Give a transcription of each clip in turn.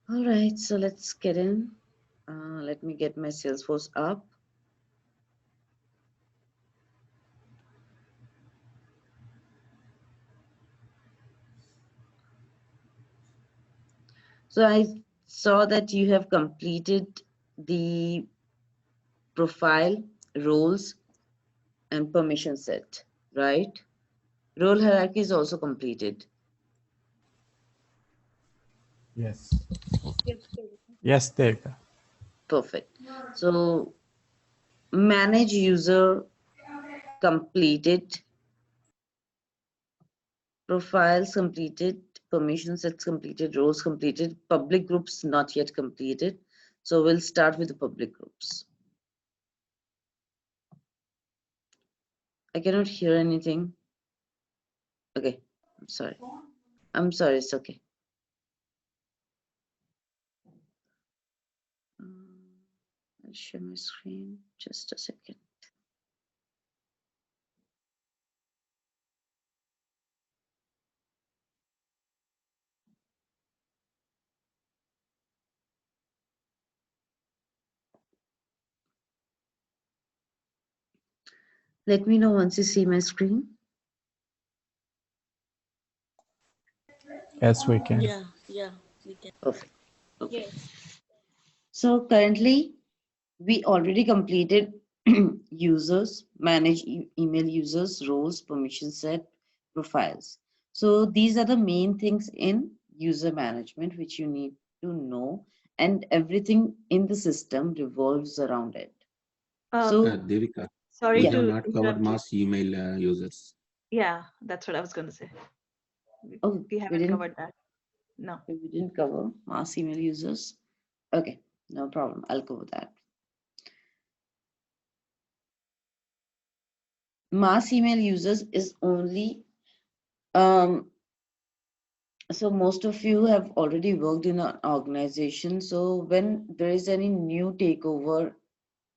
All right, so let's get in. Let me get my Salesforce up. So I saw that you have completed the profile, roles, and permission set, right? Role hierarchy is also completed. Yes. Yes, Devika. Yes, Devika. Perfect. So manage user completed, profiles completed, permission sets completed, roles completed, public groups not yet completed. So we'll start with the public groups. I cannot hear anything. Okay, I'm sorry. I'm sorry, it's okay. I'll share my screen. Just a second. Let me know once you see my screen. Yes, we can. Yeah, we can. Perfect. Okay. Yes. So currently, we already completed users, manage email users, roles, permission set, profiles. So these are the main things in user management which you need to know, and everything in the system revolves around it. Um, So Devika, we Sorry yeah, have to not covered interrupt you. mass email users. Yeah, that's what I was going to say. We oh, we we haven't didn't covered that. No. we didn't cover mass email users. Okay, no problem. I'll cover that. Mass email users is only um so most of you have already worked in an organization. So when there is any new takeover,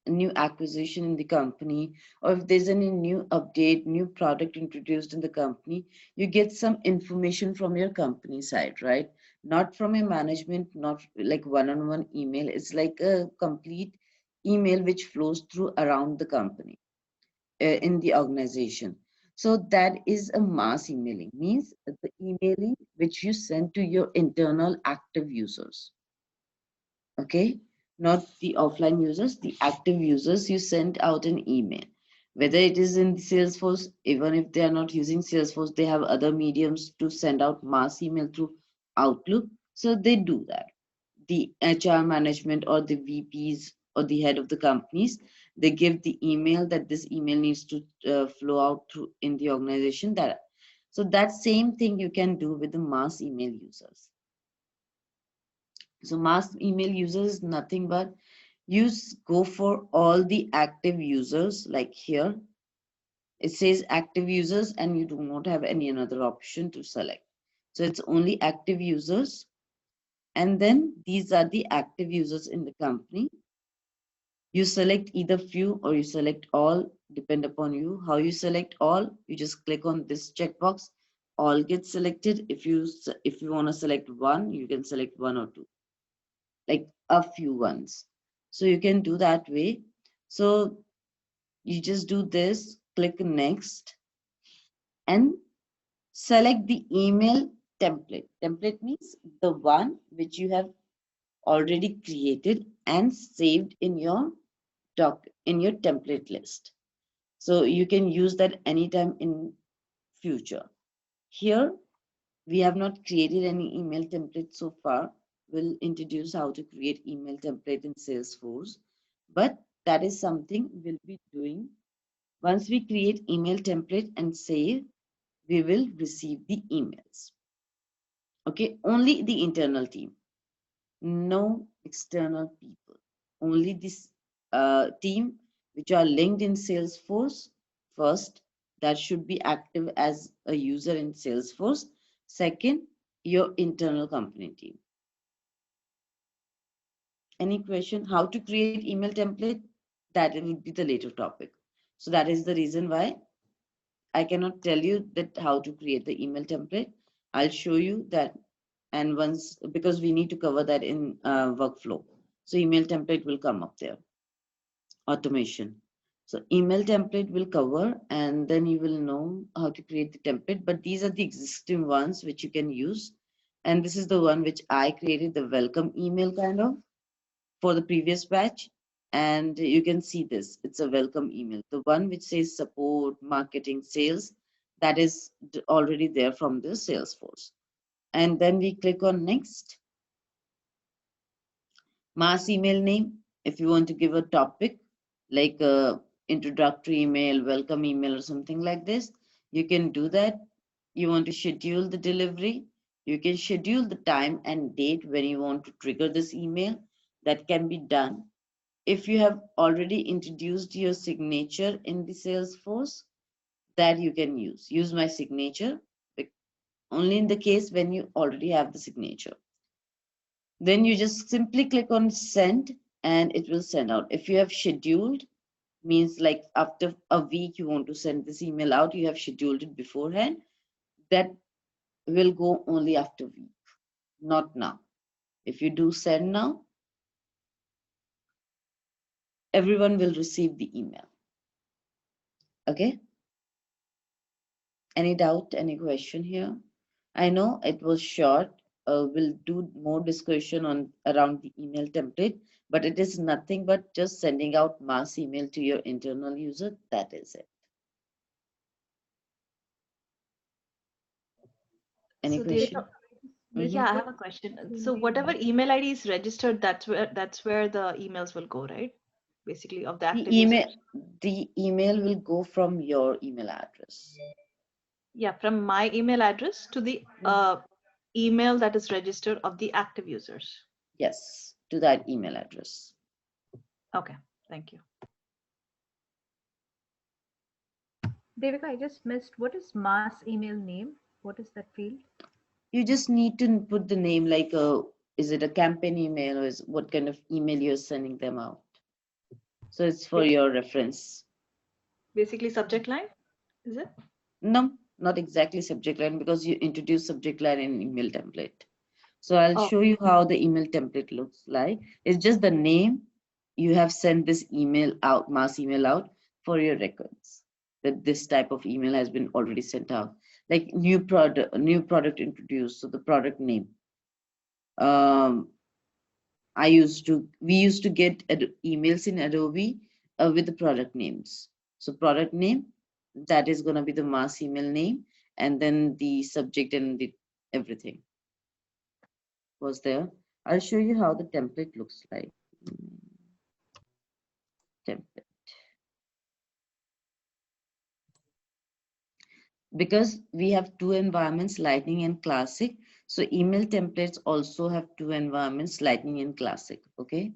new acquisition in the company, or if there's any new update, new product introduced in the company, you get some information from your company side, right? Not from a management, not like one-on-one email. It's like a complete email which flows through around the company in the organization. So that is a mass emailing, means the emailing which you send to your internal active users. Okay, not the offline users, the active users. You send out an email, whether it is in Salesforce, even if they are not using Salesforce, they have other mediums to send out mass email through Outlook. So they do that. The HR management or the VPs or the head of the companies, they give the email that this email needs to flow out through in the organization. That so that same thing you can do with the mass email users. So mass email users is nothing but go for all the active users, like here it says active users and you do not have any another option to select. So it's only active users, and then these are the active users in the company. You select either few or you select all, depend upon you. How you select all, you just click on this checkbox, all gets selected. If you want to select one, you can select one or two, like a few ones. So you can do that way. So you just do this, click next, and select the email template. Template means the one which you have already created and saved in your in your template list. So you can use that anytime in future. Here we have not created any email template so far. We'll introduce how to create email template in Salesforce, but that is something we'll be doing. Once we create email template and save, we will receive the emails. Okay, only the internal team, no external people. Only this team which are linked in Salesforce first, that should be active as a user in Salesforce. Second, your internal company team. Any question? How to create email template? That would be the later topic. So that is the reason why I cannot tell you that how to create the email template. I'll show you that And once, because we need to cover that in workflow. So email template will come up there, automation. So email template will cover, and then you will know how to create the template, but these are the existing ones which you can use. And this is the one which I created, the welcome email kind of for the previous batch. And you can see this, it's a welcome email. The one which says support, marketing, sales, that is already there from the Salesforce. And then we click on next. Mass email name, if you want to give a topic like a introductory email, welcome email, or something like this, you can do that. You want to schedule the delivery, you can schedule the time and date when you want to trigger this email. That can be done. If you have already introduced your signature in the Salesforce, that you can use my signature, only in the case when you already have the signature. Then you just simply click on send and it will send out. If you have scheduled, means like after a week you want to send this email out, you have scheduled it beforehand, that will go only after week, not now. If you do send now, everyone will receive the email. Okay? Any doubt, any question here? I know it was short. We'll do more discussion on around the email template, but it is nothing but just sending out mass email to your internal user. That is it. Any So question? yeah, I have a question. So whatever email ID is registered, that's where the emails will go, right? Basically, of the active users. The email will go from your email address. Yeah, from my email address to the email that is registered of the active users. Yes, to that email address. Okay, thank you. Devika, I just missed. What is mass email name? What is that field? You just need to put the name, like is it a campaign email, or is what kind of email you're sending them out? So it's for your reference. Basically, subject line, is it? No, not exactly subject line, because you introduce subject line in email template. So I'll show you how the email template looks like. It's just the name. You have sent this email out, mass email out for your records, that this type of email has been already sent out. Like new product introduced, so the product name. We used to get emails in Adobe with the product names. So product name, that is going to be the mass email name, and then the subject and the everything was there. I'll show you how the template looks like. Template. Because we have two environments, Lightning and Classic. So email templates also have two environments, Lightning and Classic. Okay.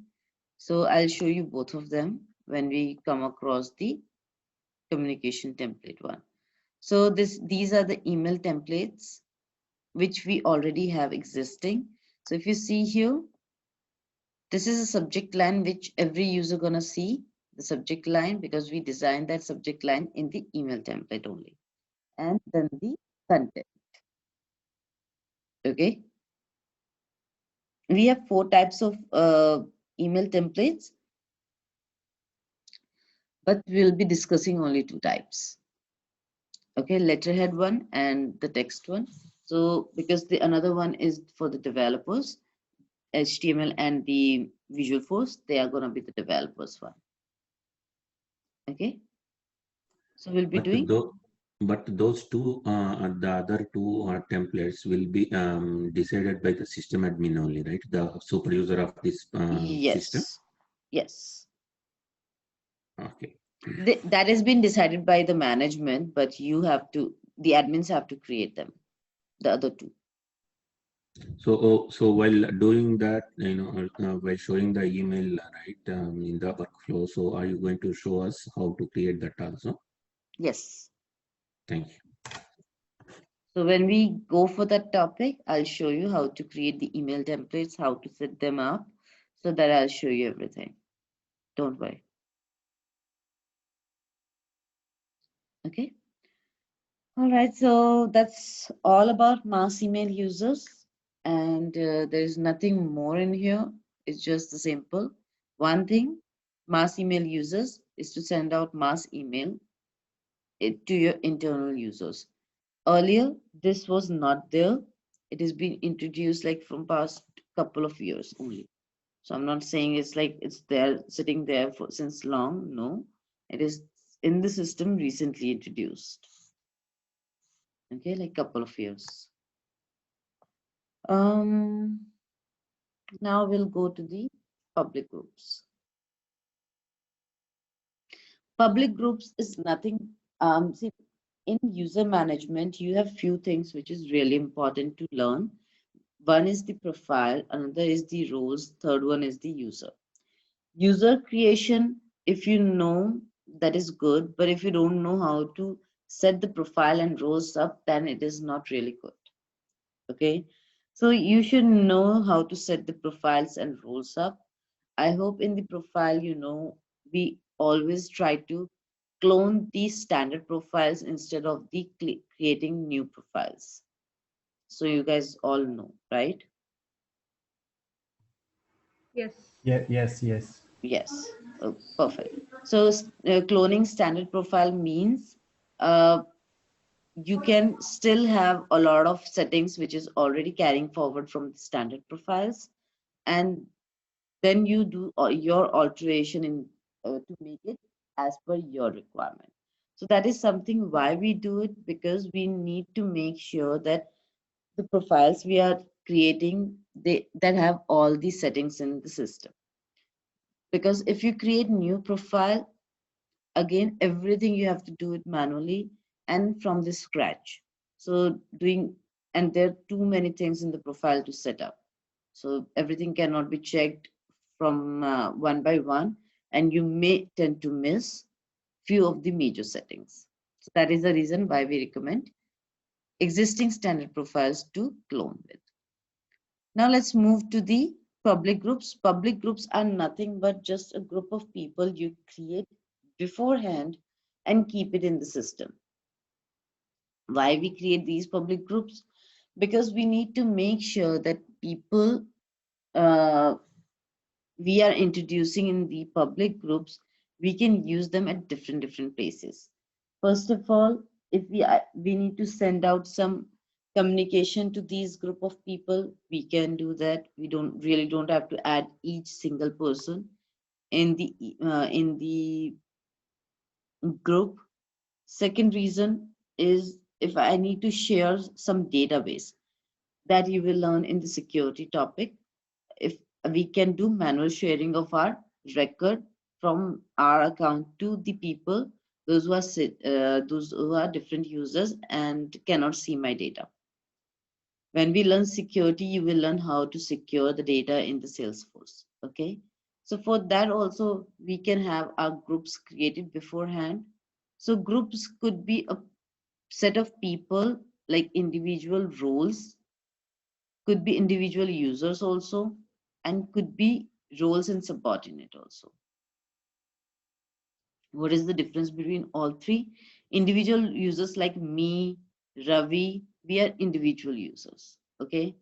So I'll show you both of them when we come across the communication template one. So these are the email templates which we already have existing. So if you see here, this is a subject line which every user gonna see the subject line, because we designed that subject line in the email template only. And then the content. Okay. We have 4 types of email templates, but we'll be discussing only 2 types. Okay, letterhead one and the text one. So because the another one is for the developers, HTML and the Visualforce, they are going to be the developers one. Okay. So we'll be doing. But those two, the other two templates will be decided by the system admin only, right? The super user of this system. Yes. Okay. That has been decided by the management, but the admins have to create them, the other two. So, so while doing that, while showing the email, right, in the workflow, so are you going to show us how to create that also? Yes. Thank you. So when we go for that topic, I'll show you how to create the email templates, how to set them up, so that I'll show you everything. Don't worry. Okay. All right. So that's all about mass email users. and there is nothing more in here. It's just the simple one thing. Mass email users is to send out mass email to your internal users. Earlier, this was not there. It has been introduced like from past couple of years only. So I'm not saying it's like it's there sitting there for since long. No, it is in the system recently introduced. Okay, like couple of years. Now we'll go to the public groups. Public groups is nothing. See, in user management, you have few things which is really important to learn. One is the profile, another is the roles, third one is the user. User creation, if you know, that is good, but if you don't know how to set the profile and roles up, then it is not really good. Okay, so you should know how to set the profiles and roles up. I hope in the profile, we always try to clone these standard profiles instead of the creating new profiles. So you guys all know, right? Yes. Yes. Yes. Oh, perfect. So cloning standard profile means uh, you can still have a lot of settings which is already carrying forward from the standard profiles, and then you do your alteration in to make it as per your requirement. So that is something why we do it, because we need to make sure that the profiles we are creating, they that have all the settings in the system. Because if you create new profile, again everything you have to do it manually and from the scratch. So doing, and there are too many things in the profile to set up, so everything cannot be checked from one by one, and you may tend to miss few of the major settings. So that is the reason why we recommend existing standard profiles to clone with. Now let's move to the public groups. Public groups are nothing but just a group of people you create beforehand and keep it in the system. Why we create these public groups? Because we need to make sure that people uh, we are introducing in the public groups, we can use them at different places. First of all, if we need to send out some communication to these group of people, we can do that. We don't have to add each single person in the group. Second reason is if I need to share some database, that you will learn in the security topic. If we can do manual sharing of our record from our account to the people, those who are different users and cannot see my data. When we learn security, you will learn how to secure the data in the Salesforce. Okay, so for that also we can have our groups created beforehand. So groups could be a set of people, like individual roles, could be individual users also, and could be roles and subordinate also. What is the difference between all three? Individual users like me, Ravi, we are individual users. Okay.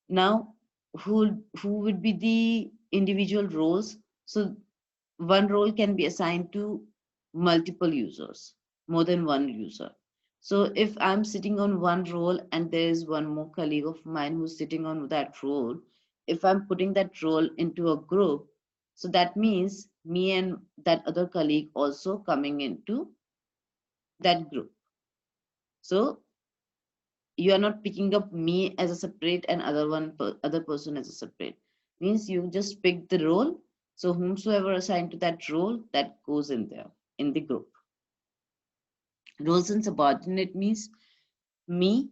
Now, who would be the individual roles? So one role can be assigned to multiple users, more than one user. So if I'm sitting on one role and there is one more colleague of mine who's sitting on that role, if I'm putting that role into a group, so that means me and that other colleague also coming into that group. So you are not picking up me as a separate and other person as a separate. Means you just pick the role. So whomsoever assigned to that role, that goes in there in the group. Roles and subordinate means me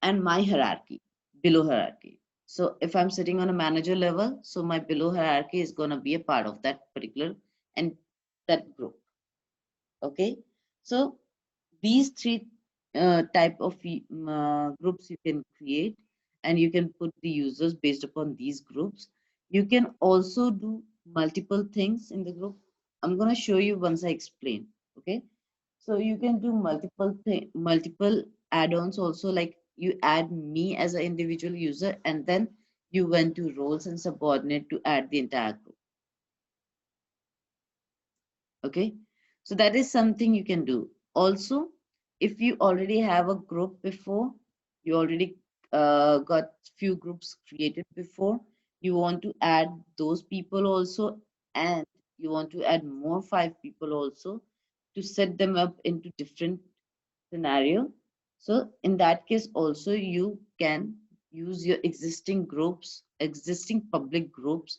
and my hierarchy, below hierarchy. So if I'm sitting on a manager level, so my below hierarchy is going to be a part of that particular and that group. Okay, so these three type of groups you can create, and you can put the users based upon these groups. You can also do multiple things in the group. I'm going to show you once I explain. Okay, so you can do multiple add-ons also, like you add me as an individual user, and then you went to roles and subordinate to add the entire group. Okay, so that is something you can do. Also, if you already have a group before, you already got few groups created before, you want to add those people also, and you want to add more 5 people also to set them up into different scenario. So in that case also you can use your existing groups, existing public groups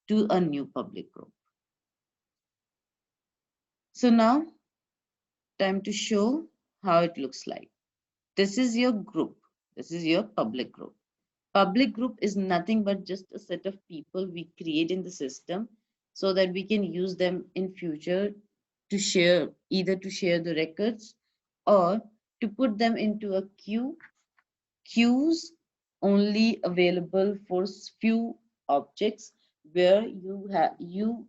to a new public group. So now time to show how it looks like. This is your group. This is your public group. Public group is nothing but just a set of people we create in the system so that we can use them in future to share, either to share the records or to put them into a queue. Queues only available for few objects where you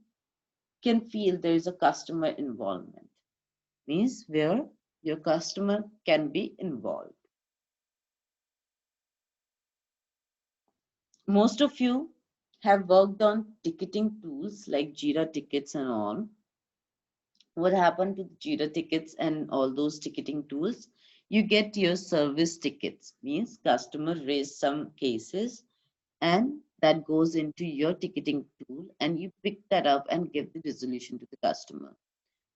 can feel there is a customer involvement, means where your customer can be involved. Most of you have worked on ticketing tools like Jira tickets and all. What happened to the Jira tickets and all those ticketing tools? You get your service tickets, means customer raised some cases, and that goes into your ticketing tool, and you pick that up and give the resolution to the customer.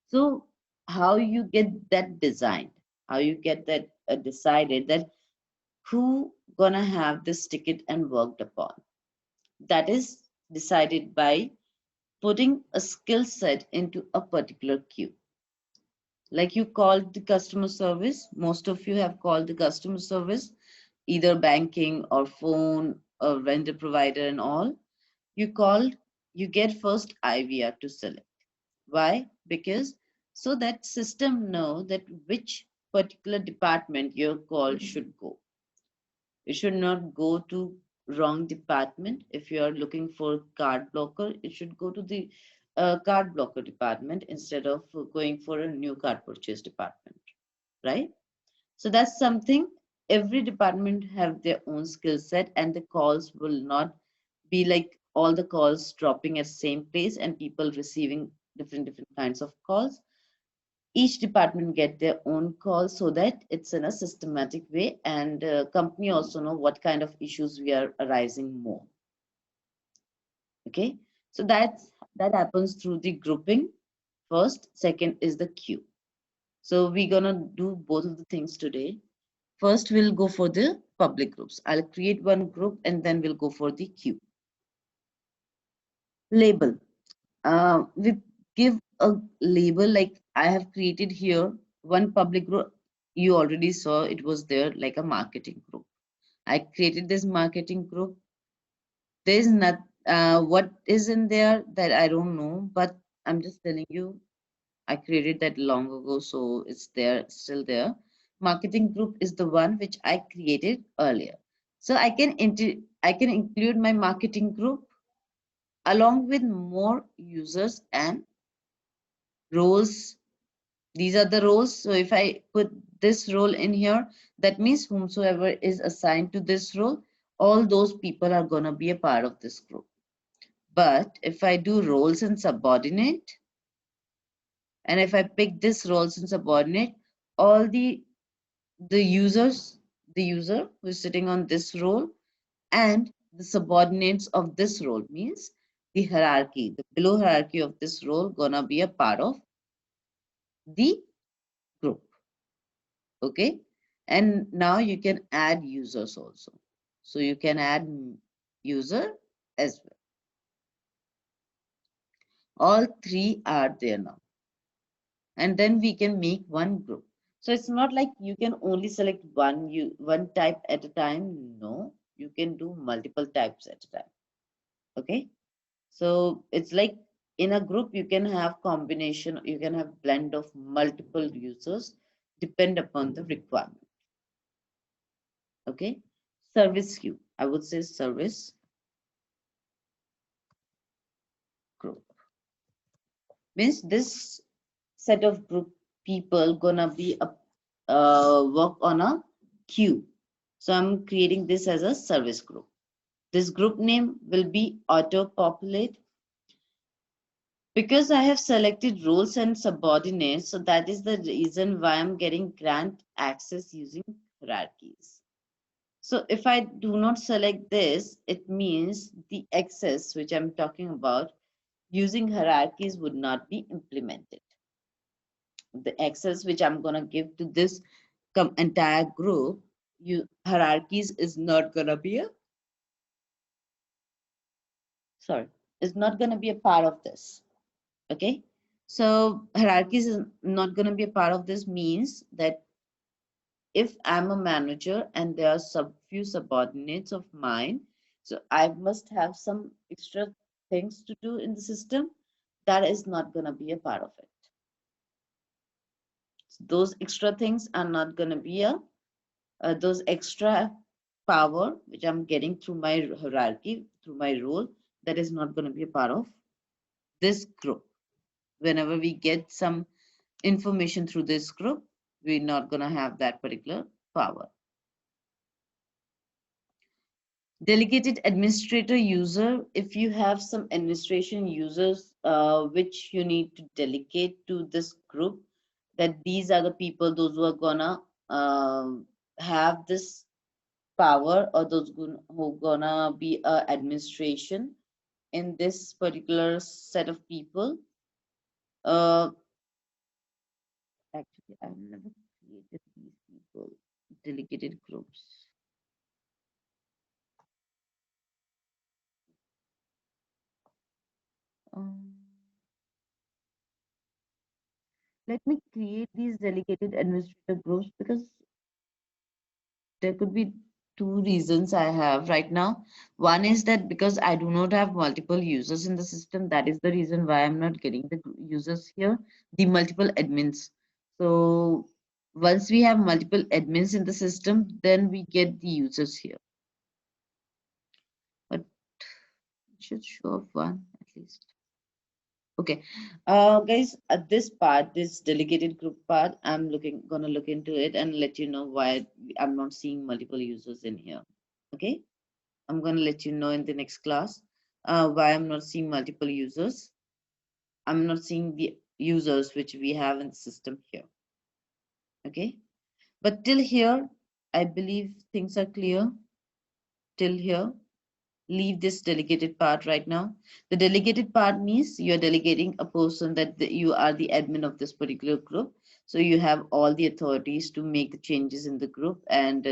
So how you get that designed, how you get that decided that who gonna have this ticket and worked upon, that is decided by putting a skill set into a particular queue. Like you called the customer service, most of you have called the customer service, either banking or phone or vendor provider and all. You called, you get first IVR to select. Why? Because so that system know that which particular department your call should go. It should not go to wrong department. If you are looking for card blocker, it should go to the card blocker department instead of going for a new card purchase department, right? So that's something every department have their own skill set, and the calls will not be like all the calls dropping at same place and people receiving different kinds of calls. Each department get their own call so that it's in a systematic way, and company also know what kind of issues we are arising more. Okay, so that happens through the grouping first. Second is the queue. So we're gonna do both of the things today. First we'll go for the public groups. I'll create one group and then we'll go for the queue. Label. We give a label, like I have created here one public group. You already saw it was there like a marketing group. I created this marketing group. There's not what is in there that I don't know, but I'm just telling you I created that long ago, so it's there, still there. Marketing group is the one which I created earlier. So I can include my marketing group along with more users and roles. These are the roles. So if I put this role in here, that means whomsoever is assigned to this role, all those people are going to be a part of this group. But if I do roles and subordinate, and if I pick this roles and subordinate, all the users, the user who is sitting on this role and the subordinates of this role, means the hierarchy, the below hierarchy of this role gonna be a part of the group. Okay, and now you can add users also. So you can add user as well. All 3 are there now, and then we can make one group. So it's not like you can only select one type at a time. No, you can do multiple types at a time. Okay, so it's like in a group you can have combination, you can have blend of multiple users, depend upon the requirement. Okay, service queue, I would say service group means this set of group people gonna be a work on a queue. So I'm creating this as a service group. This group name will be auto-populate. Because I have selected roles and subordinates, so that is the reason why I'm getting grant access using hierarchies. So if I do not select this, it means the access which I'm talking about using hierarchies would not be implemented. The access which I'm going to give to this entire group, hierarchies is not going to be a, is not going to be a part of this. Okay. So hierarchies is not going to be a part of this means that if I'm a manager and there are few subordinates of mine, so I must have some extra things to do in the system. That is not going to be a part of it. So those extra things are not going to be those extra power which I'm getting through my hierarchy, through my role, that is not going to be a part of this group. Whenever we get some information through this group, we're not going to have that particular power. Delegated administrator user, if you have some administration users which you need to delegate to this group, that these are the people, those who are gonna have this power, or those who gonna be administration in this particular set of people. Actually, I've never created these people, delegated groups. Let me create these delegated administrator groups, because there could be two reasons I have right now. One is that because I do not have multiple users in the system, that is the reason why I'm not getting the users here, the multiple admins. So once we have multiple admins in the system, then we get the users here. But it should show up one at least. Okay, guys, at this part, this delegated group part, I'm gonna look into it and let you know why I'm not seeing multiple users in here. Okay, I'm gonna let you know in the next class why I'm not seeing multiple users. I'm not seeing the users which we have in the system here. Okay, but till here, I believe things are clear. Till here, leave this delegated part right now. The delegated part means you're delegating a person that you are the admin of this particular group. So you have all the authorities to make the changes in the group and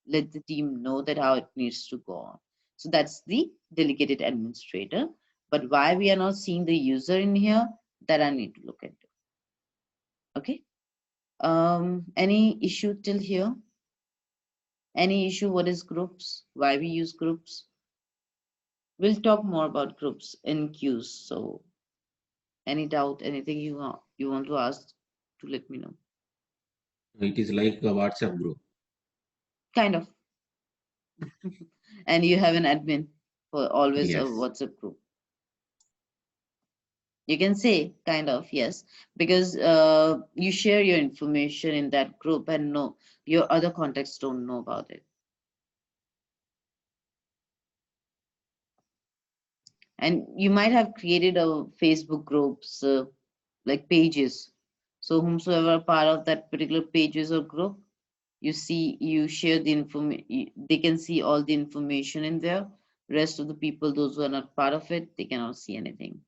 let the team know that how it needs to go on. So that's the delegated administrator. But why we are not seeing the user in here, that I need to look into. Okay. Any issue till here? Any issue? What is groups? Why we use groups? We'll talk more about groups in queues. So any doubt, anything you want to ask, to let me know. It is like a WhatsApp group. Kind of. And you have an admin for always a Yes. WhatsApp group. You can say kind of, yes, because you share your information in that group and no, your other contacts don't know about it. And you might have created a Facebook groups like pages. So whomsoever are part of that particular pages or group, you share the information, they can see all the information in there. Rest of the people, those who are not part of it, they cannot see anything.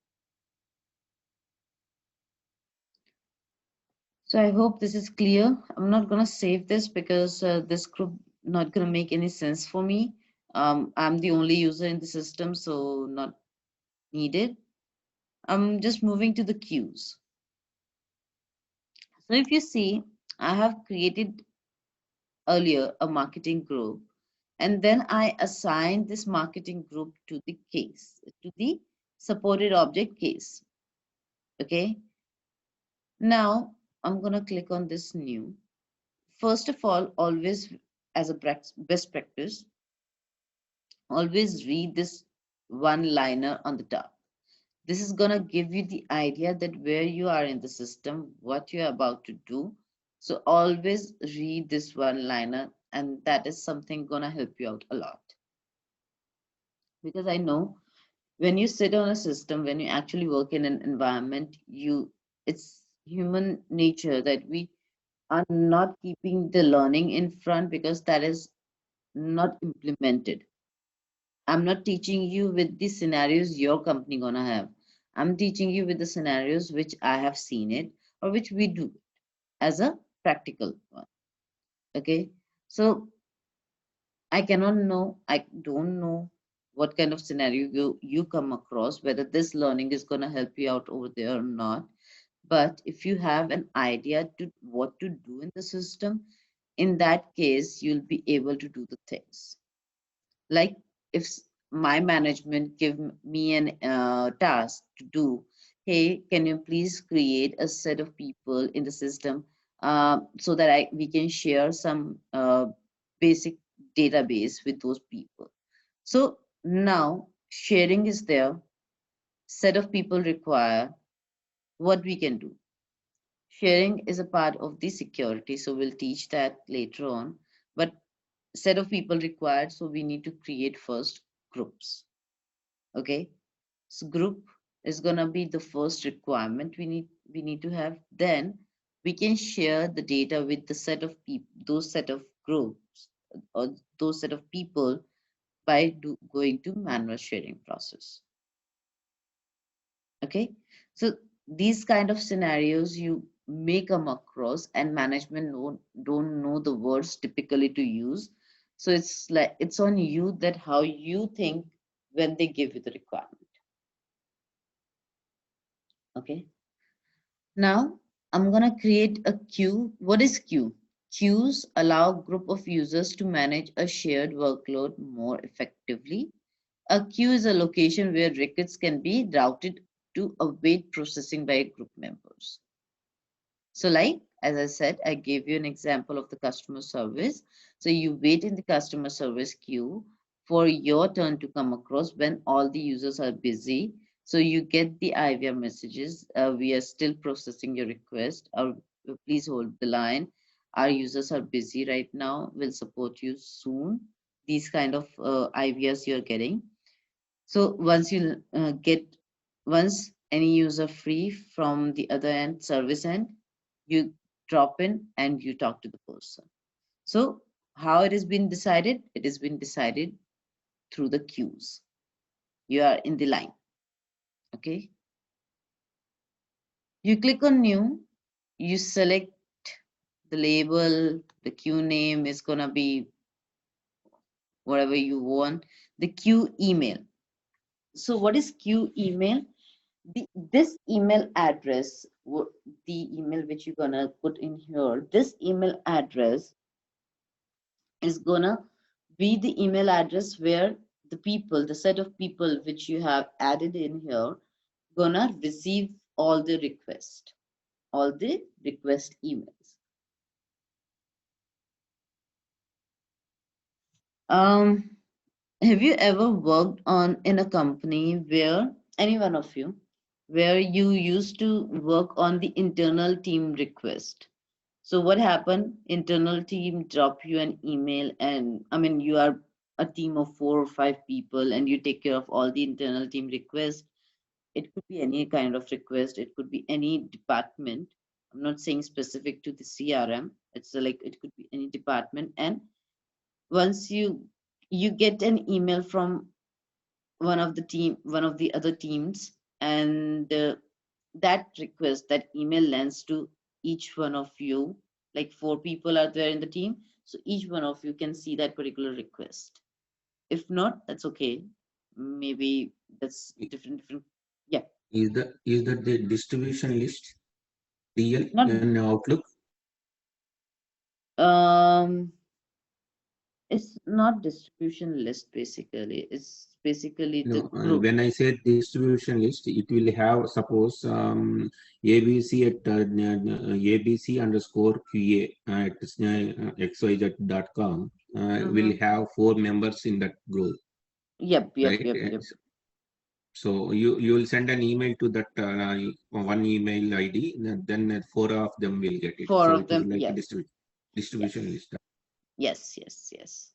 So I hope this is clear. I'm not going to save this because this group not going to make any sense for me. I'm the only user in the system, so not needed. I'm just moving to the queues. So if you see, I have created earlier a marketing group, and then I assigned this marketing group to the case, to the supported object case. Okay. Now I'm going to click on this new. First of all, always as a best practice, always read this one liner on the top. This is going to give you the idea that where you are in the system, what you're about to do. So always read this one liner and that is something gonna help you out a lot. Because I know when you sit on a system, when you actually work in an environment, it's human nature that we are not keeping the learning in front because that is not implemented. I'm not teaching you with the scenarios your company gonna have. I'm teaching you with the scenarios which I have seen it or which we do as a practical one. Okay, so I don't know what kind of scenario you come across, whether this learning is gonna help you out over there or not. But if you have an idea to what to do in the system, in that case, you'll be able to do the things. Like if my management give me an task to do, hey, can you please create a set of people in the system so that we can share some basic database with those people. So now sharing is there, set of people require, what we can do. Sharing is a part of the security, so we'll teach that later on. But set of people required, so we need to create first groups. Okay, so group is gonna be the first requirement we need to have. Then we can share the data with the set of people, those set of groups or those set of people by going to manual sharing process. Okay, so these kind of scenarios you may come across, and management don't know the words typically to use. So it's like it's on you that how you think when they give you the requirement. Okay, now I'm gonna create a queue. What is queue? Queues allow group of users to manage a shared workload more effectively. A queue is a location where records can be routed to await processing by group members. So like, as I said, I gave you an example of the customer service. So you wait in the customer service queue for your turn to come across when all the users are busy. So you get the IVR messages. We are still processing your request. Please hold the line. Our users are busy right now. We'll support you soon. These kind of IVRs you're getting. So once you once any user free from the other end, service end, you drop in and you talk to the person. So how it has been decided? It has been decided through the queues. You are in the line. Okay. You click on new, you select the label, the queue name is gonna be whatever you want, the queue email. So what is queue email? This email address, the email which you're gonna put in here, this email address is gonna be the email address where the people, the set of people which you have added in here, gonna receive all the request emails. Have you ever worked in a company where any one of you where you used to work on the internal team request? So what happened? Internal team drop you an email, and I mean you are a team of 4 or 5 people, and you take care of all the internal team requests. It could be any kind of request. It could be any department. I'm not saying specific to the CRM. It's like it could be any department. And once you get an email from one of the other teams, and that request, that email lands to each one of you, like 4 people are there in the team, so each one of you can see that particular request. If not, that's okay, maybe that's different. Yeah, Is that the distribution list DL not in Outlook? it's not distribution list. Basically it's basically the No, group. when I say distribution list, it will have, suppose, ABC at ABC underscore QA at xyz.com will have 4 members in that group. Yep. Right? So you will send an email to that one email ID, then 4 of them will get it. 4 So of it is them, like a yes. distribution Yes. list. Yes, yes, yes.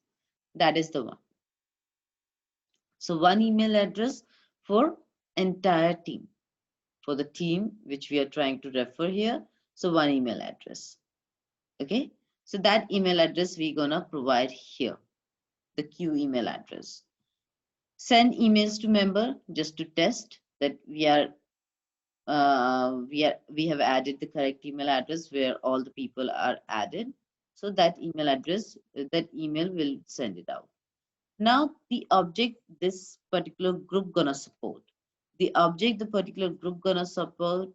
That is the one. So one email address for entire team, for the team which we are trying to refer here. So one email address. Okay. So that email address we're gonna provide here, the Q email address. Send emails to member just to test that we have added the correct email address where all the people are added. So that email address, that email will send it out. Now the object this particular group gonna support. The object the particular group gonna support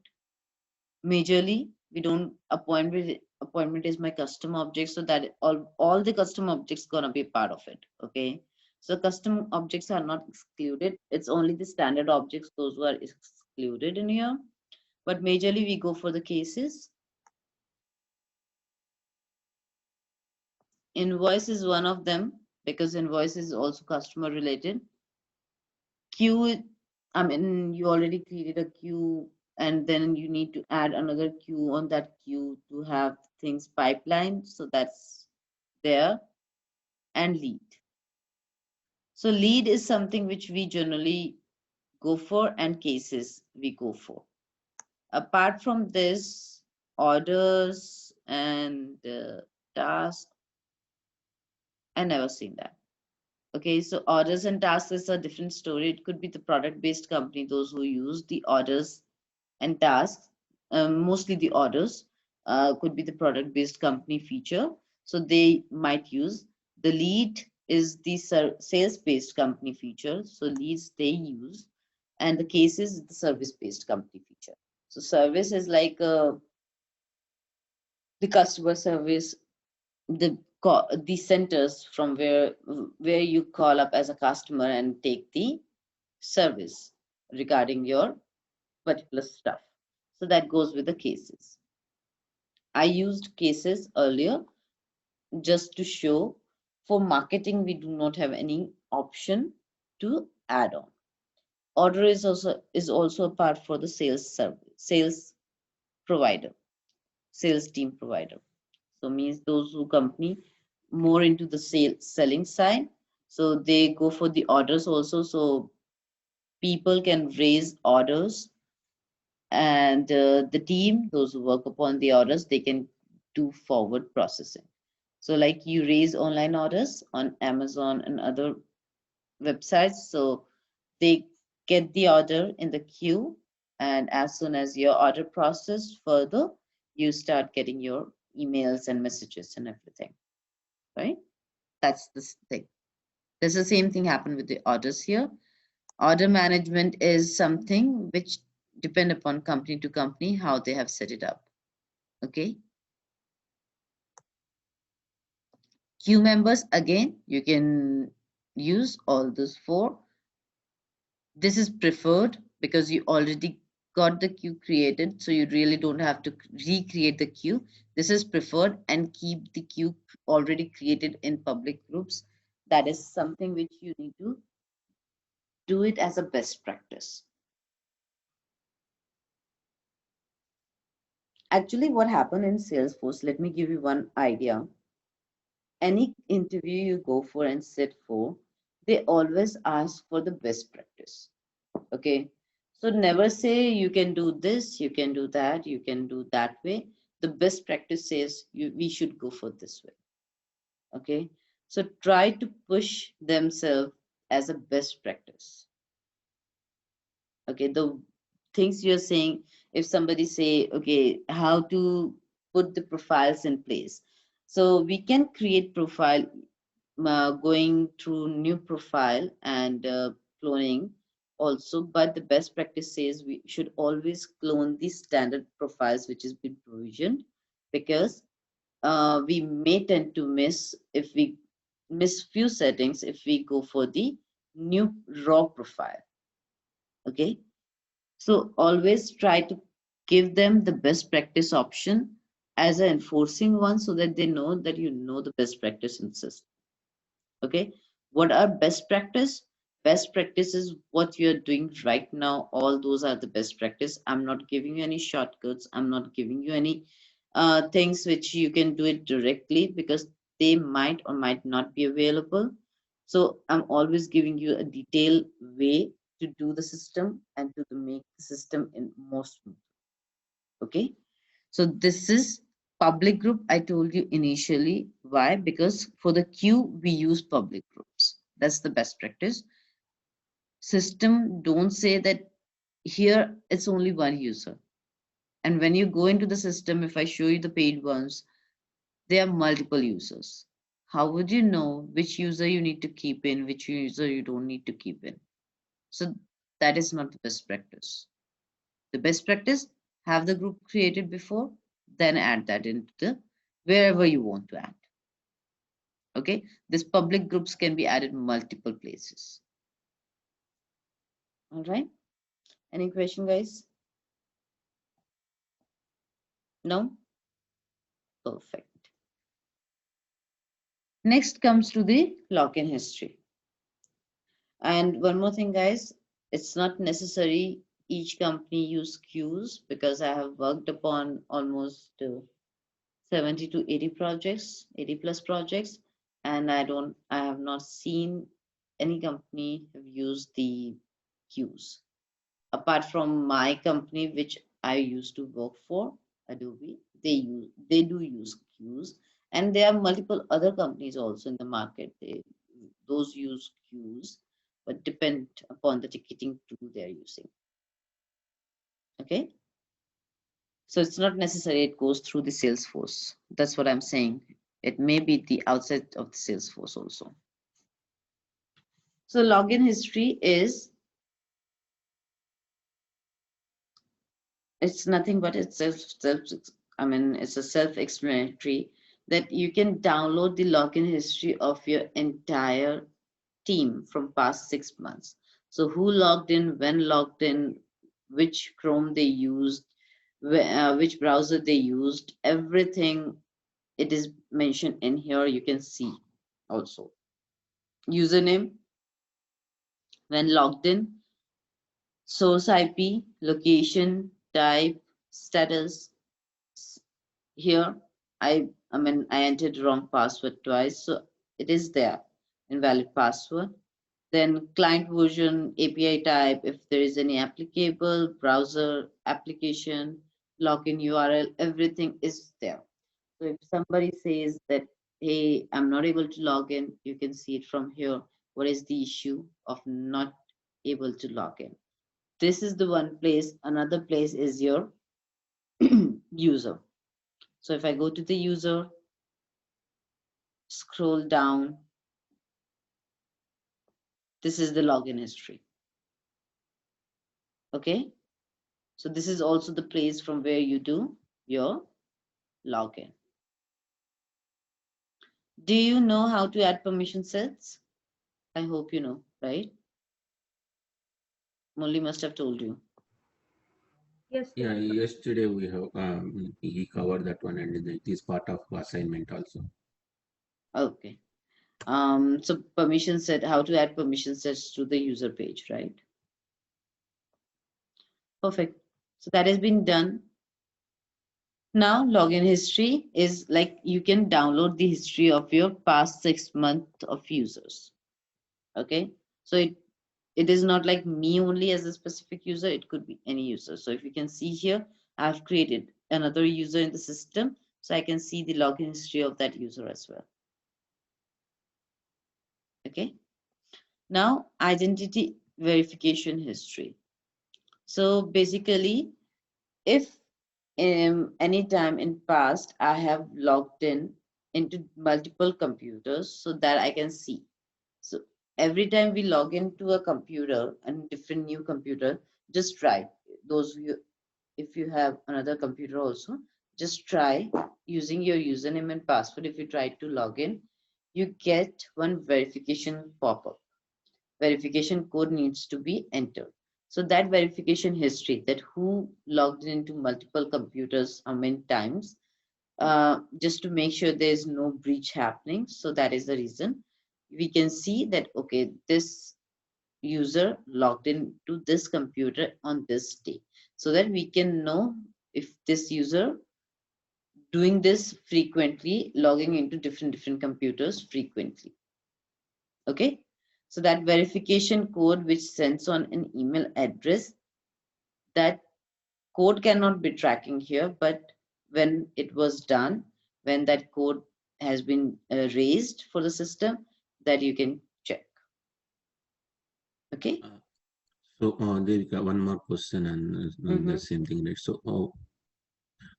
majorly, we don't appointment is my custom object, so that all the custom objects gonna be part of it. Okay. So custom objects are not excluded. It's only the standard objects, those who are excluded in here. But majorly we go for the cases. Invoice is one of them because invoice is also customer related. Queue, I mean, you already created a queue and then you need to add another queue on that queue to have things pipeline. So that's there. And lead. So lead is something which we generally go for, and cases we go for. Apart from this, orders and tasks, I never seen that. Okay, so orders and tasks is a different story. It could be the product-based company, those who use the orders and tasks, mostly the orders, could be the product-based company feature. So they might use. The lead is the sales-based company feature. So leads they use, and the cases is the service-based company feature. So service is like the customer service, the centers from where you call up as a customer and take the service regarding your particular stuff. So that goes with the cases. I used cases earlier just to show for marketing we do not have any option to add on. Order is also a part for the sales provider, sales team provider. So means those who company more into the selling side. So they go for the orders also. So people can raise orders, and the team, those who work upon the orders, they can do forward processing. So like you raise online orders on Amazon and other websites. So they get the order in the queue, and as soon as your order processed further, you start getting your emails and messages and everything, right? That's the thing. There's the same thing happen with the orders here. Order management is something which depend upon company to company how they have set it up. Okay. Queue members, again, you can use all those four. This is preferred because you already got the queue created, so you really don't have to recreate the queue. This is preferred, and keep the queue already created in public groups. That is something which you need to do it as a best practice. Actually, what happened in Salesforce, let me give you one idea. Any interview you go for and sit for, they always ask for the best practice. Okay. So never say you can do this, you can do that, you can do that way. The best practice says we should go for this way. Okay. So try to push themselves as a best practice. Okay. The things you're saying, if somebody say, okay, how to put the profiles in place. So we can create profile going through new profile and cloning also, but the best practice says we should always clone the standard profiles which has been provisioned, because we may tend to miss few settings if we go for the new raw profile. Okay, so always try to give them the best practice option as an enforcing one, so that they know that you know the best practice in the system. Okay, what are best practice? Best practice is what you're doing right now. All those are the best practice. I'm not giving you any shortcuts. I'm not giving you any things which you can do it directly, because they might or might not be available. So I'm always giving you a detailed way to do the system and to make the system in most smooth. Okay, so this is public group. I told you initially why, because for the queue we use public groups. That's the best practice. System don't say that here it's only one user, and when you go into the system, if I show you the paid ones, there are multiple users. How would you know which user you need to keep in, which user you don't need to keep in? So that is not the best practice. The best practice, have the group created before, then add that into the wherever you want to add. Okay, these public groups can be added multiple places. All right, any question, guys? No? Perfect. Next comes to the login history. And one more thing, guys, it's not necessary each company use queues, because I have worked upon almost 70 to 80 projects, 80 plus projects, and I have not seen any company have used the queues. Apart from my company, which I used to work for, Adobe, they do use queues, and there are multiple other companies also in the market. Those use queues, but depend upon the ticketing tool they're using. Okay, so it's not necessary it goes through the Salesforce. That's what I'm saying. It may be the outside of the Salesforce also. So login history is, it's nothing but it's it's a self-explanatory that you can download the login history of your entire team from past 6 months. So who logged in, when logged in, which Chrome they used, which browser they used, everything it is mentioned in here. You can see also username, when logged in, source IP, location, type, status. Here I entered wrong password twice, so it is there, invalid password. Then client version, API type, if there is any applicable, browser, application, login URL, everything is there. So if somebody says that, hey, I'm not able to log in, you can see it from here. What is the issue of not able to log in? This is the one place. Another place is your user. So if I go to the user, scroll down, this is the login history. Okay, so this is also the place from where you do your login. Do you know how to add permission sets? I hope you know, right? Molly must have told you. Yes, Yeah, Devika. yesterday we have he covered that one, and it is part of assignment also. Okay. So permission set, how to add permission sets to the user page, right? Perfect. So that has been done. Now login history is like you can download the history of your past 6 months of users. Okay. So it is not like me only as a specific user, it could be any user. So if you can see here, I've created another user in the system, so I can see the login history of that user as well. Okay. Now identity verification history. So basically, if any time in past I have logged in into multiple computers, so that I can see. So every time we log into a computer, a different new computer, just try those of you, if you have another computer also, just try using your username and password. If you try to log in, you get one verification pop-up. Verification code needs to be entered. So that verification history, that who logged into multiple computers how many times, just to make sure there's no breach happening. So that is the reason we can see that, okay, this user logged into this computer on this day, so that we can know if this user doing this frequently, logging into different computers frequently. Okay, so that verification code which sends on an email address, that code cannot be tracking here, but when it was done, when that code has been raised for the system, that you can check. Okay. So Devika, one more question and the Mhm. same thing, right? So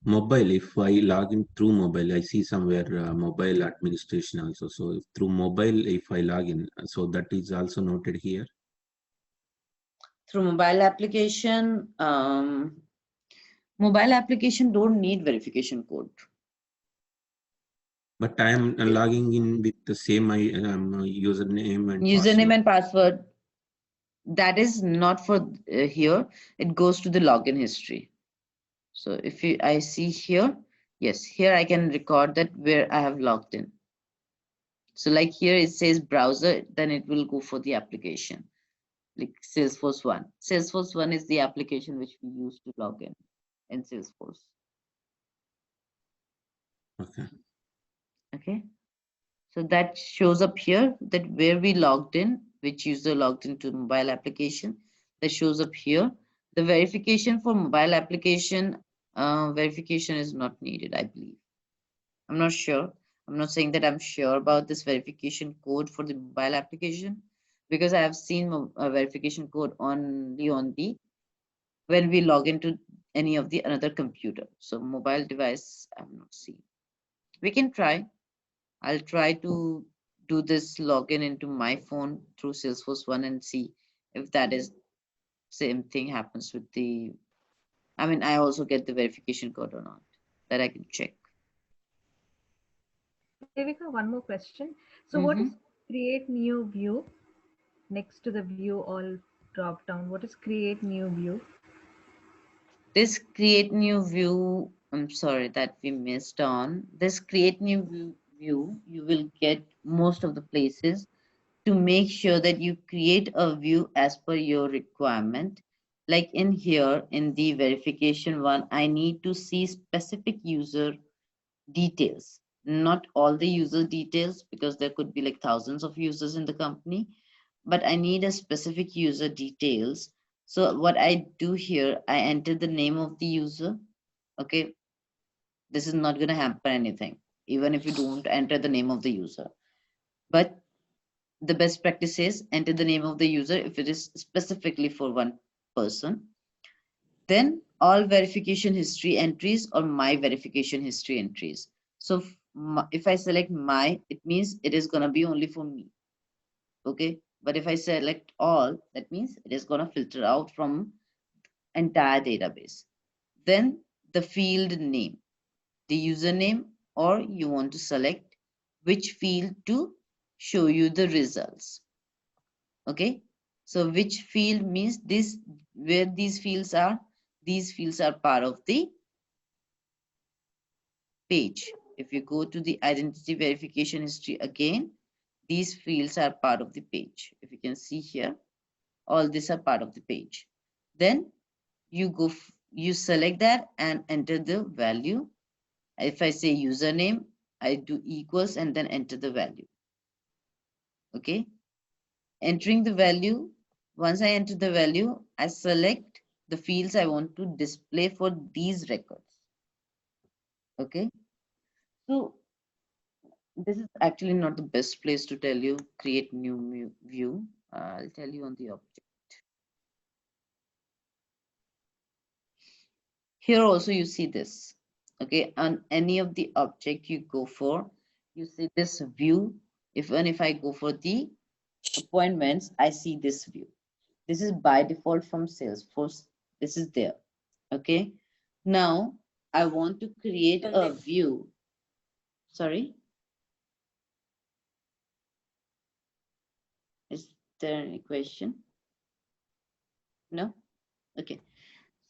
mobile, if I log in through mobile, I see somewhere mobile administration also. So if through mobile, if I log in, so that is also noted here. Through mobile application, mobile application don't need verification code. But I am logging in with the same username and Username password. and password, that is not for here. It goes to the login history. So if I see here, yes, here I can record that where I have logged in. So like here it says browser, then it will go for the application, like Salesforce 1. Salesforce 1 is the application which we use to log in Salesforce. Okay. Okay. So that shows up here, that where we logged in, which user logged into mobile application, that shows up here. The verification for mobile application, verification is not needed, I believe. I'm not sure. I'm not saying that I'm sure about this verification code for the mobile application, because I have seen a verification code only on the when we log into any of the another computer. So mobile device, I've not seen. We can try. I'll try to do this login into my phone through Salesforce 1 and see if that is same thing happens with the, I mean, I also get the verification code or not, that I can check. Devika, one more question. So what is create new view next to the view all drop down? What is create new view? This create new view, I'm sorry that we missed on. This create new view, you will get most of the places to make sure that you create a view as per your requirement. Like in here, in the verification one, I need to see specific user details, not all the user details, because there could be like thousands of users in the company, but I need a specific user details. So what I do here, I enter the name of the user. Okay, this is not going to hamper anything, even if you don't enter the name of the user. But the best practice is enter the name of the user if it is specifically for one person. Then all verification history entries or my verification history entries. So if I select my, it means it is going to be only for me. Okay, but if I select all, that means it is going to filter out from entire database. Then the field name, the username, or you want to select which field to show you the results. Okay, so which field means this, where these fields are part of the page. If you go to the identity verification history again, these fields are part of the page. If you can see here, all these are part of the page. Then you you select that and enter the value. If I say username, I do equals and then enter the value. Okay, entering the value. Once I enter the value, I select the fields I want to display for these records. Okay, so this is actually not the best place to tell you create new view. I'll tell you on the object. Here also you see this. Okay, on any of the object you go for, you see this view. Even if I go for the appointments, I see this view. This is by default from Salesforce. This is there. Okay, now I want to create a view. Sorry, is there any question? No. Okay,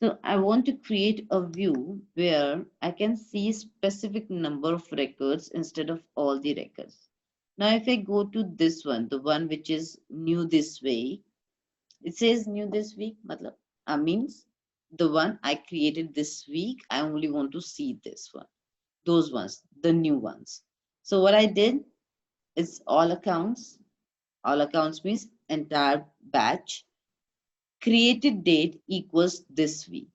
so I want to create a view where I can see specific number of records instead of all the records. Now if I go to this one, the one which is new this way, it says new this week, matlab, means the one I created this week, I only want to see this one. those ones, the new ones. So what I did is all accounts means entire batch, created date equals this week.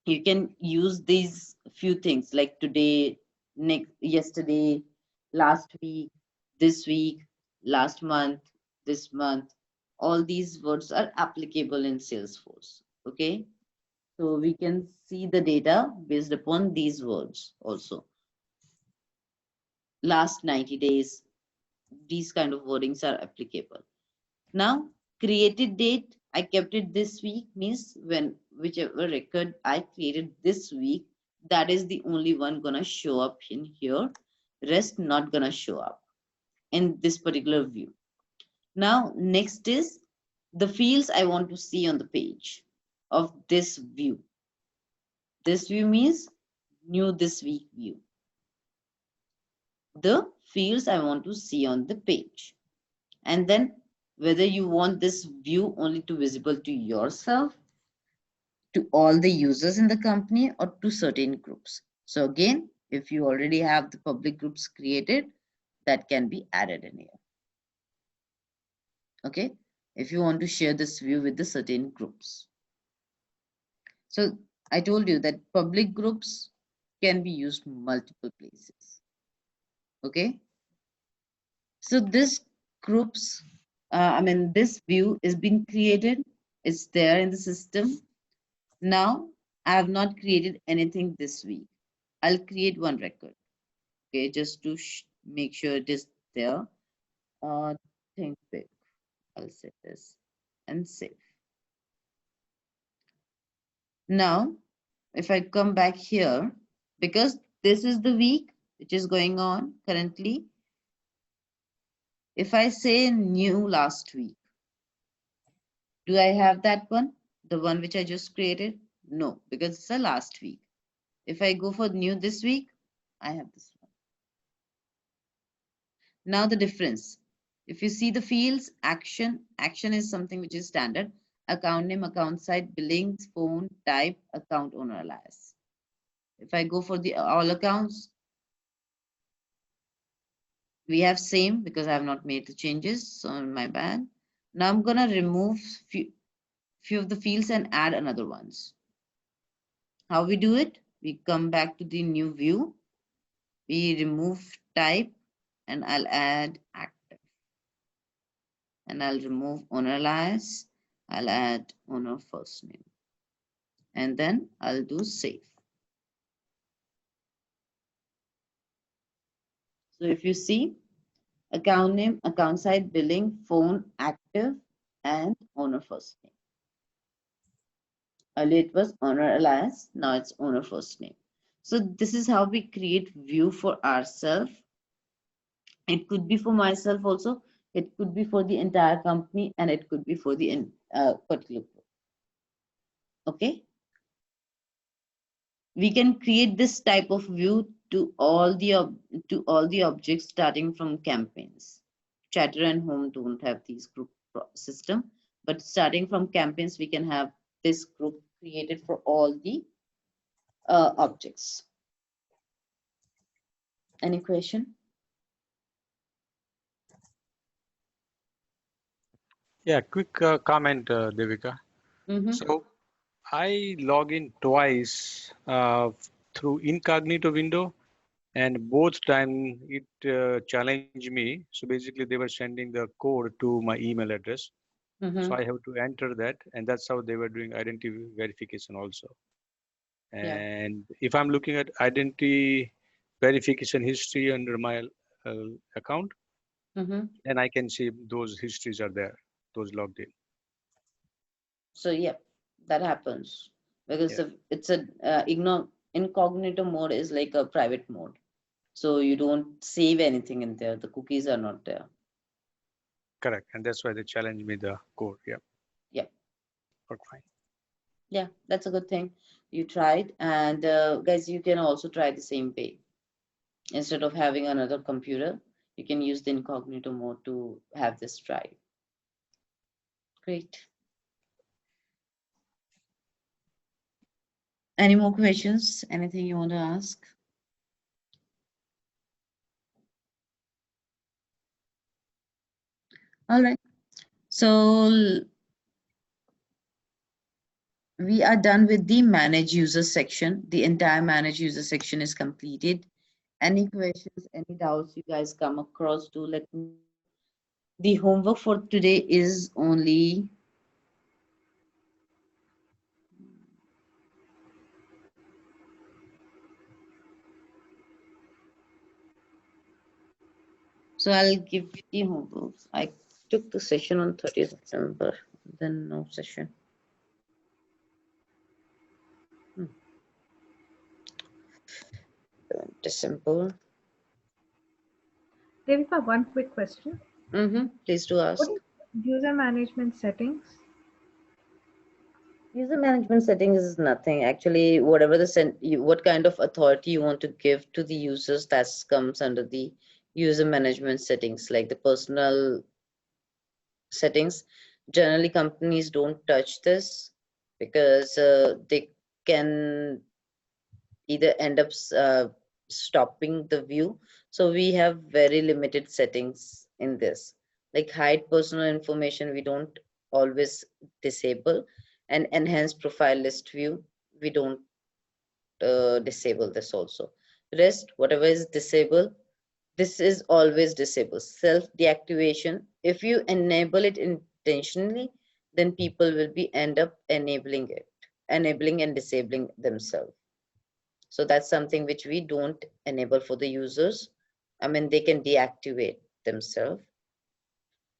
You can use these few things like today, yesterday, last week, this week, last month, this month. All these words are applicable in Salesforce. Okay, so we can see the data based upon these words also. Last 90 days, these kind of wordings are applicable. Now, created date, I kept it this week, means when whichever record I created this week, that is the only one gonna show up in here. Rest not gonna show up in this particular view. Now, next is the fields I want to see on the page of this view. This view means new this week view. The fields I want to see on the page. And then whether you want this view only to visible to yourself, to all the users in the company, or to certain groups. So again, if you already have the public groups created, that can be added in here. Okay, if you want to share this view with the certain groups. So I told you that public groups can be used multiple places. Okay, so this groups, this view is being created. It's there in the system. Now I have not created anything this week. I'll create one record. Okay, just to make sure it is there. Think big. I'll say this and save. Now, if I come back here, because this is the week which is going on currently. If I say new last week, do I have that one? The one which I just created? No, because it's the last week. If I go for new this week, I have this one. Now the difference. If you see the fields, action is something which is standard. Account name, account site, billings, phone, type, account owner alias. If I go for the all accounts, we have same because I have not made the changes, so my bad. Now I'm gonna remove few of the fields and add another ones. How we do it? We come back to the new view. We remove type and I'll add active. And I'll remove owner alias. I'll add owner first name. And then I'll do save. So if you see account name, account site, billing, phone, active, and owner first name. Earlier it was owner alias, now it's owner first name. So this is how we create view for ourselves. It could be for myself also, it could be for the entire company, and it could be for the particular group. Okay. We can create this type of view to all the objects starting from campaigns. Chatter and Home don't have these group system, but starting from campaigns, we can have this group created for all the objects. Any question? Yeah, quick comment, Devika. So I log in twice through incognito window, and both time it challenged me. So basically they were sending the code to my email address. So I have to enter that, and that's how they were doing identity verification also. And if I'm looking at identity verification history under my account, then I can see those histories are there, those logged in. So yeah, that happens because it's a incognito mode is like a private mode. So you don't save anything in there. The cookies are not there. Correct. And that's why they challenge me the code. Yeah. Yeah. Okay, fine. Yeah, that's a good thing. You tried. And guys, you can also try the same way. Instead of having another computer, you can use the incognito mode to have this try. Great. Any more questions? Anything you want to ask? All right. So we are done with the manage user section. The entire manage user section is completed. Any questions, any doubts you guys come across, do let me know. The homework for today is only so I'll give the homework. I took the session on 30th December, then no session. December. Devika, one quick question. Please do ask. What is user management settings? User management settings is nothing. Actually, whatever what kind of authority you want to give to the users, that comes under the user management settings, like the personal settings. Generally, companies don't touch this because they can either end up stopping the view. So we have very limited settings in this. Like hide personal information, we don't always disable, and enhance profile list view, we don't disable this also. Rest, whatever is disabled, this is always disabled. Self deactivation, if you enable it intentionally, then people will be end up enabling it, enabling and disabling themselves. So that's something which we don't enable for the users. I mean, they can deactivate themselves.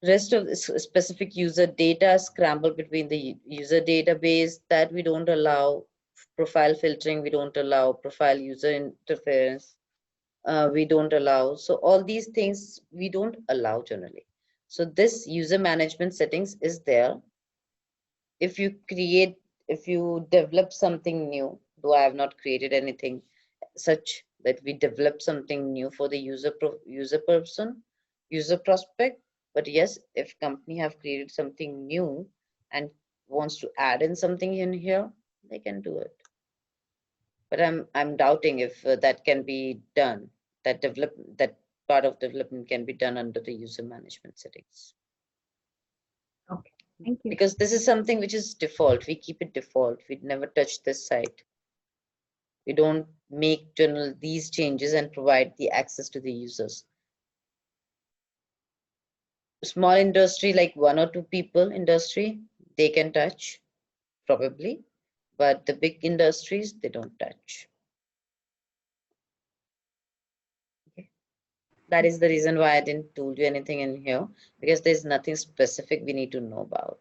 Rest of the specific user data scramble between the user database, that we don't allow. Profile filtering, we don't allow. Profile user interference, we don't allow. So all these things we don't allow generally. So this user management settings is there. If you develop something new, though I have not created anything such that we develop something new for the user prospect, but yes, if company have created something new and wants to add in something in here, they can do it. But I'm doubting if that can be done. That part of development can be done under the user management settings. Okay, thank you. Because this is something which is default. We keep it default. We never touch this site. We don't make these changes and provide the access to the users. Small industry, like 1 or 2 people industry, they can touch probably, but the big industries, they don't touch. Okay. That is the reason why I didn't tell you anything in here, because there's nothing specific we need to know about.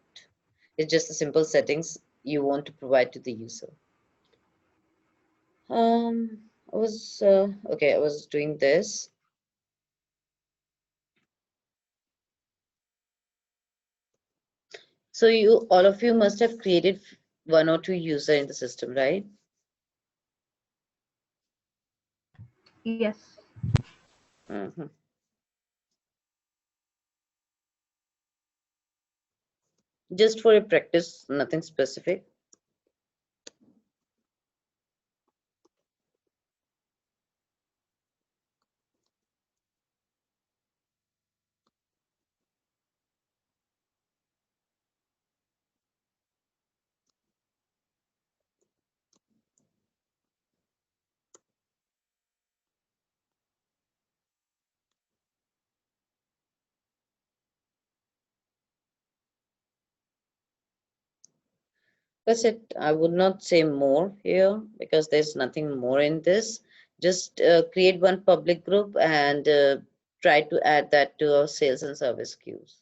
It's just the simple settings you want to provide to the user. I was okay, I was doing this. So all of you must have created 1 or 2 user in the system, right? Yes. Just for a practice, nothing specific. That's it. I would not say more here because there's nothing more in this. Just create one public group and try to add that to our sales and service queues.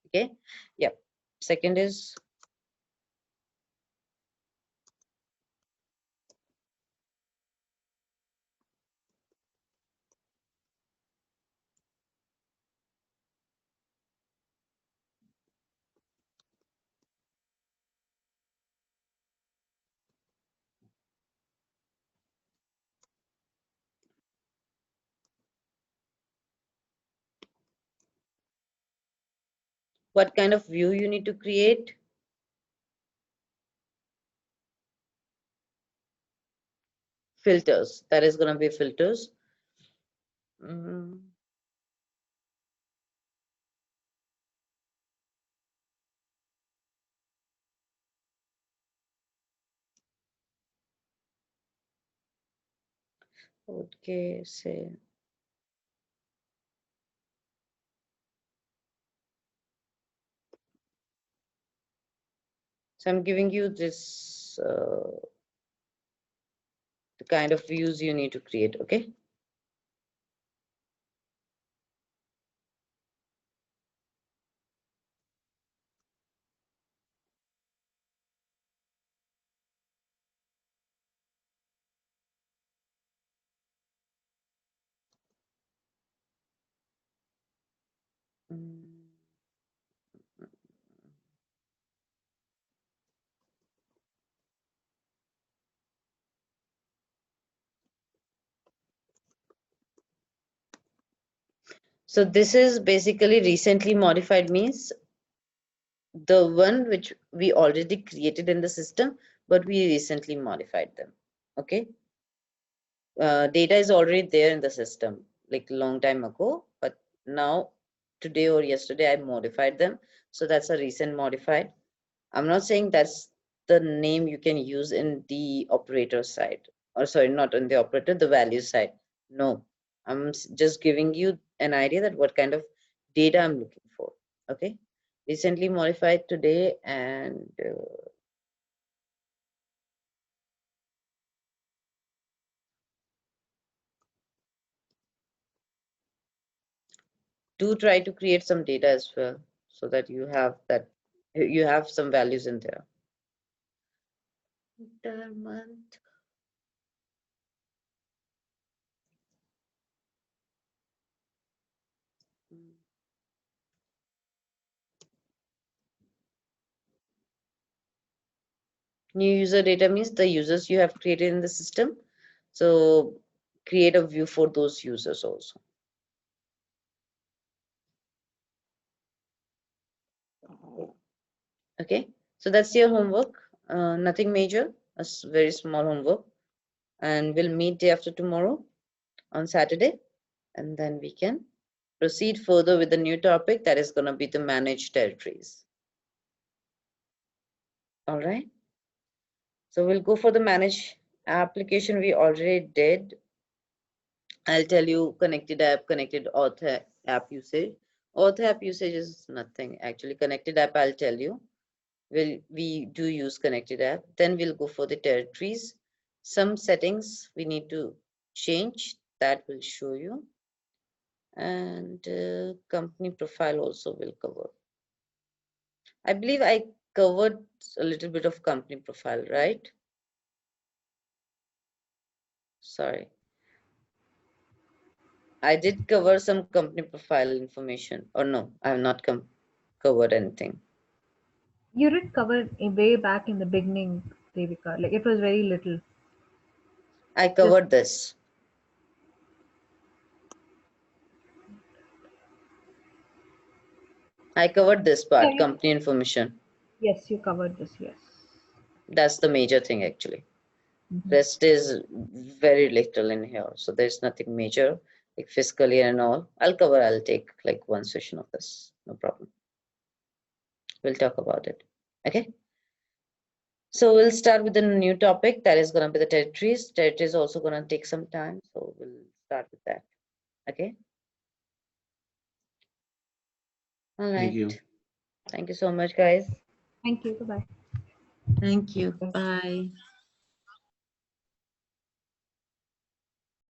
Okay. Yep. Second is what kind of view you need to create. filters. That is going to be filters. Mm. Okay, say. So I'm giving you this, the kind of views you need to create, okay? Mm. So this is basically recently modified, means the one which we already created in the system, but we recently modified them, okay? Data is already there in the system like a long time ago, but now today or yesterday I modified them. So that's a recent modified. I'm not saying that's the name you can use in the operator side, or sorry, not on the operator, the value side. No, I'm just giving you an idea that what kind of data I'm looking for. Okay, recently modified today, and do try to create some data as well, so that you have that, you have some values in there. Entire month. New user data means the users you have created in the system. So create a view for those users also. Okay, so that's your homework. Nothing major, a very small homework. And we'll meet day after tomorrow on Saturday. And then we can proceed further with the new topic that is going to be the managed territories. All right. So we'll go for the manage application we already did. I'll tell you connected app, connected auth app usage. Auth app usage is nothing. Actually, connected app, I'll tell you. We do use connected app. Then we'll go for the territories. Some settings we need to change, that will show you. And company profile also will cover. I believe I covered a little bit of company profile, right? Sorry. I did cover some company profile information, or no, I have not covered anything. You did cover it way back in the beginning, Devika. Like it was very little. I covered this. I covered this part, Yeah. company information. Yes, you covered this. Yes. That's the major thing actually. Mhm. Rest is very little in here. So there's nothing major, like fiscal year and all. I'll take like one session of this, no problem. We'll talk about it. Okay. So we'll start with the new topic that is going to be the territories. Territories also going to take some time. So we'll start with that. Okay. All right. Thank you. Thank you so much, guys. Thank you. Bye-bye. Thank you. Bye.